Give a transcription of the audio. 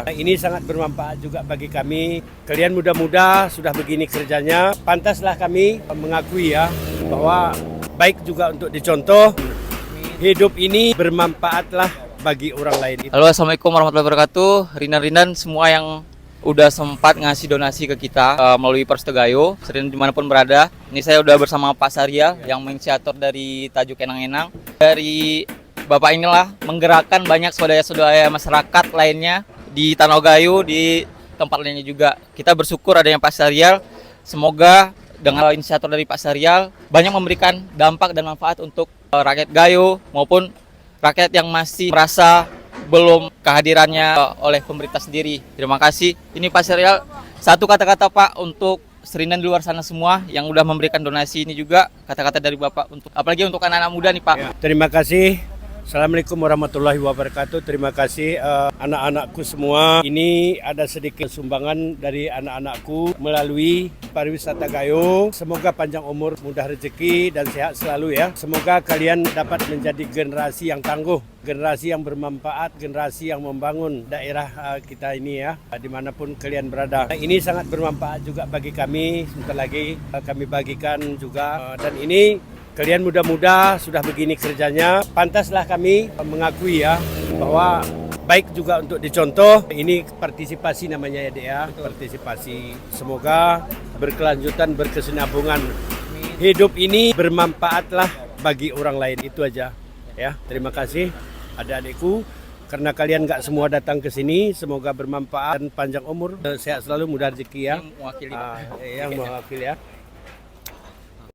Ini sangat bermanfaat juga bagi kami. Kalian muda-muda sudah begini kerjanya, pantaslah kami mengakui ya bahwa baik juga untuk dicontoh. Hidup ini bermanfaatlah bagi orang lain. Halo, assalamualaikum warahmatullahi wabarakatuh. Rinan-rinan semua yang udah sempat ngasih donasi ke kita melalui Perstegayo, sering dimanapun berada. Ini saya udah bersama Pak Saryal yang inisiator dari Tajuk Enang-Enang. Dari Bapak inilah menggerakkan banyak saudara-saudara masyarakat lainnya di Tanogayo, di tempat lainnya juga. Kita bersyukur adanya Pak Saryal. Semoga dengan inisiator dari Pak Saryal banyak memberikan dampak dan manfaat untuk rakyat Gayo maupun rakyat yang masih merasa belum kehadirannya oleh pemerintah sendiri. Terima kasih. Ini Pak Saryal, satu kata-kata Pak untuk Serinan di luar sana semua yang udah memberikan donasi ini juga, kata-kata dari Bapak untuk apalagi untuk anak-anak muda nih Pak. Ya, terima kasih. Assalamualaikum warahmatullahi wabarakatuh. Terima kasih anak-anakku semua. Ini ada sedikit sumbangan dari anak-anakku melalui pariwisata Gayo. Semoga panjang umur, mudah rezeki dan sehat selalu ya. Semoga kalian dapat menjadi generasi yang tangguh, generasi yang bermanfaat, generasi yang membangun daerah kita ini ya, dimanapun kalian berada. Ini sangat bermanfaat juga bagi kami. Sebentar lagi kami bagikan juga dan ini kalian muda-muda sudah begini kerjanya, pantaslah kami mengakui ya bahwa baik juga untuk dicontoh. Ini partisipasi namanya ya Dek ya, partisipasi. Semoga berkelanjutan, berkesinambungan. Hidup ini bermanfaatlah bagi orang lain, itu aja ya. Terima kasih adik-adikku, karena kalian nggak semua datang ke sini. Semoga bermanfaat dan panjang umur, sehat selalu, mudah rezeki ya. Mewakili yang mewakili ya.